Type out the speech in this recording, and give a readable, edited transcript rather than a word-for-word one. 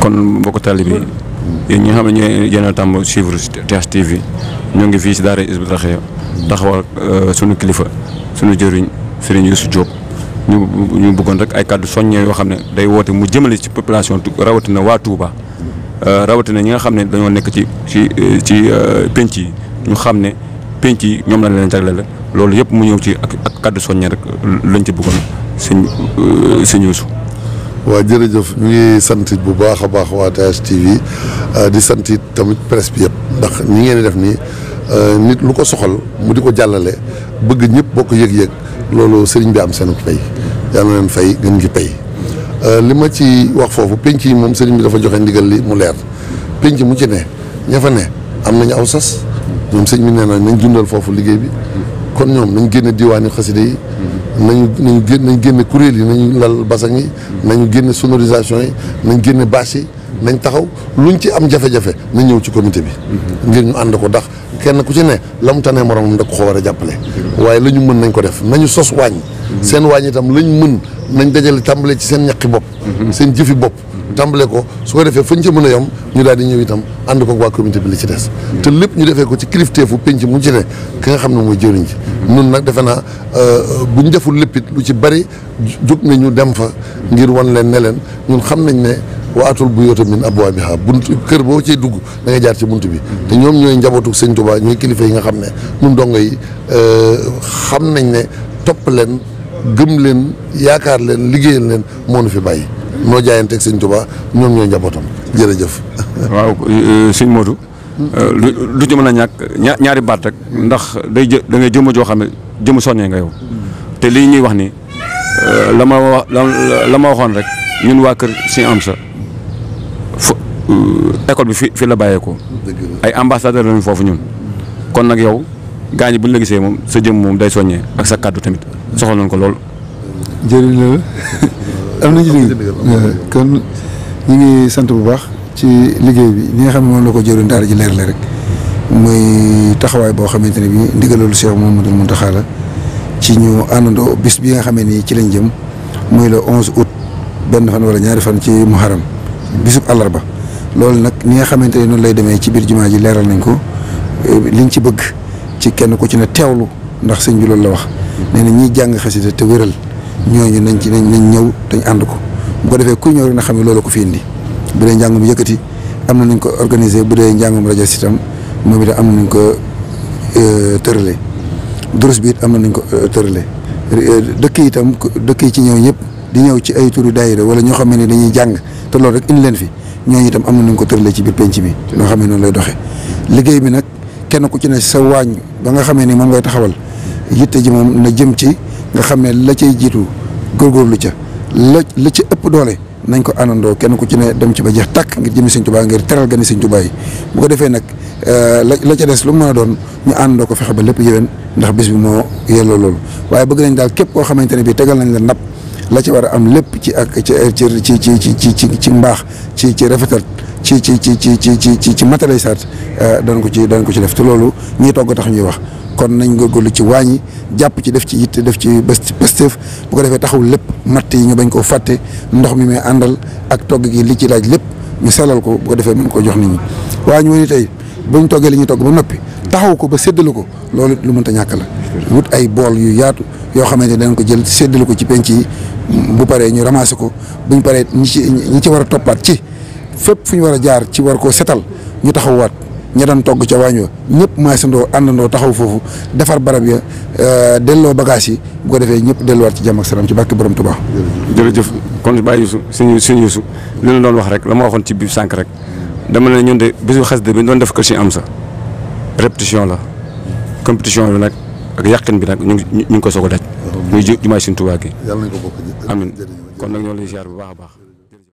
kon mbokk taalibe bi yéen ñi nga xam ne yéen a tàmm suivre TH TV ñoo ngi fii si daara Hizbut Tarqiyyah taxawal sunu kilifa sunu jëriñ Serigne Youssou Diop ñu bëggoon rek ay kàddu soññee yoo xam ne day woote mu jëmale ci population rawatina waa Touba rawatina ñi nga xam ne dañoo nekk ci penc yi ñu xam ne penc yi ñoom la leen jagleel loolu yëpp mu ñëw ci ak kàddu soññee rek lañ ci bëggoon sëñ Youssou. waaw jërëjëf ñu ngi sant bu baax a baax waa TH TV di sant tamit presse bi yëpp ndax ñi ngeen di def nii nit lu ko soxal mu di ko jàllale bëgg ñëpp bokk yëg-yëg loolu sëriñ bi am seen pay yal na leen fay gën gi pay li ma ci wax foofu penc yi moom sëriñ bi dafa joxe ndigal li mu leer penc mu ci ne ña fa ne am nañu aw sas ñoom sëriñ bi nee na nañ dundal foofu liggéey bi kon ñoom nañ génne diwaani xasida yi nañ génne kuréel yi nañu lal basang yi nañu génne sonorisation yi nañ génne bâche yi nañ taxaw luñ ci am jafe-jafe nañ ñëw ci comité bi ngir ñu ànd ko ndax kenn ku ci ne la mu tanee moromam da ko war a jàppale waaye la ñu mën nañ ko def nañu sos waañ seen waañ itam lañ mën nañ dajale tàmbale ci seen ñaqi bopp seen jëfi bopp tàmbale ko su ko defee fañ ca mën a yom ñu daal di ñëw itam ànd ko waa comité bi li ci des te lépp ñu defee ko ci kilifteefu penc mu ci ne ki nga xam ne mooy jëriñ ci nun nag defe naa bu ñu deful léppit lu ci bari jóg nañu dem fa ngir wan leen ne leen ñun xam nañ ne waatul buyuuta min abwaabihaa buntu kër boo ciy dugg da ngay jaar ci bunt bi te ñoom ñooy njabootu sëñ Tuubaa ñooy kilifa yi nga xam ne ñun dongo yi xam nañ ne topp leen gëm leen yaakaar leen liggéeyal leen moo nu fi bàyyi noo jaayanteeg sëñ Tuubaa ñoom ñooy njabootam jërëjëf. waaw sëñ Modou. lu ci mën a ñàkk ñaari baat rek ndax da ngay jëmm joo xam ne jëmm soññee nga yow te lii ñuy wax ni la ma waxoon rek ñun waa kër si am sa école bi fi la bàyyeekoo ay ambassadeur lañu foofu ñun kon nag yow gaañ bu ñu la gisee moom sa jëm moom day soññee ak sa kàddu tamit soxla nañ ko lool. jërëjëf la am na ci liggéey kon ñu ngi sant bu baax ci liggéey bi ni nga xam ne moom la ko jëriñ daara ji leer la rek muy taxawaay boo xamante ne bii ndigalul Cheikh Mouhamadoul Mountakha la ci ñu àndandoo bis bi nga xamee ni ci lañ jëm muy le 11 août benn fan wala ñaari fan ci Muharram bisub àllarba loolu nag ni nga xamante ne noonu lay demee ci biir jumaa ji leeral nañ ko liñ ci bëgg ci kenn ku ci ne teewlu ndax sëñ bi loolu la wax nee na ñiy jàng xasida te wéral ñooñu nañ ñëw dañ ànd ko bu ko defee kuy ñëw rek na xam ne loolu ko fi indi bu dee njàngum yëkkati am na nañ ko organisé bu dee njàngum rajo si tam moom itam am na nañ ko tërale durus bi it am na nañ ko tërale dëkk yi itam dëkk yi ci ñëw ñëpp di ñëw ci ay turu daayira wala ñoo xam ne dañuy jàng te loolu rek indi leen fi ñooñu itam am na nañ ko tërale ci biir penc bi loo xam ne noonu lay doxee liggéey bi nag kenn ku ci ne sa waañ ba nga xamee ni moom ngay taxawal yitte ji moom na jëm ci nga xam ne la cay jiitu góorgóorlu ca la ci ëpp doole nañ ko àndandoo kenn ku ci ne dem ci ba jeex tàkk ngir jëmi sëñ Tuubaa ngir teral gani sëñ Tuubaa yi bu ko defee nag la ca des lu mu mën a doon ñu àndandoo ko fexe ba lépp yéwén ndax bis bi moo yelloo loolu waaye bëgg nañ daal képp koo xamante ne bii tegal nañ la napp la ci war a am lépp ci ak ci mbaax ci rafetal ci matériel saat danañ ko ci def te loolu ñiy togg tax ñuy wax kon nañ góorgóorlu ci wàññi jàpp ci def ci yitte def ci pëstéef bu ko defee taxaw lépp matt yi ñu bañ koo fàtte ndox mi may àndal ak togg gi li ci laaj lépp ñu sellal ko bu ko defee mën koo jox nit ñi waa ñu woni tey buñ toggee li ñuy togg ba noppi taxaw ko ba séddale ko loolu lu mënta ñàkk la wut ay bool yu yaatu yoo xamante ne dañ ko jël séddale ko ci penc yi bu paree ñu ramassé ko buñ paree ñi ci war a toppaat ci fépp fu ñu war a jaar ci war koo setal ñu taxawaat ña daan togg ca waañ wa ñëpp maasandoo àndandoo taxaw foofu defar barab ya delloo bagage yi bu ko defee ñëpp delluwaat ci jàmm ak salaam ci barke borom Tuubaa. jërëjëf kon Baye Youssou sëñ Youssou li la doon wax rek la ma waxoon ci biir sànq rek dama ne ñun de bisu xasida bi ñu doon def ko si am sa répétition la compétition bi nag ak yàqin bi nag ñu ngi ko soog a daj. muy jumaay sëñ Tuubaa gi. yàlla nañ ko bokk amiin kon nag ñoo lay ziar bu baax a baax.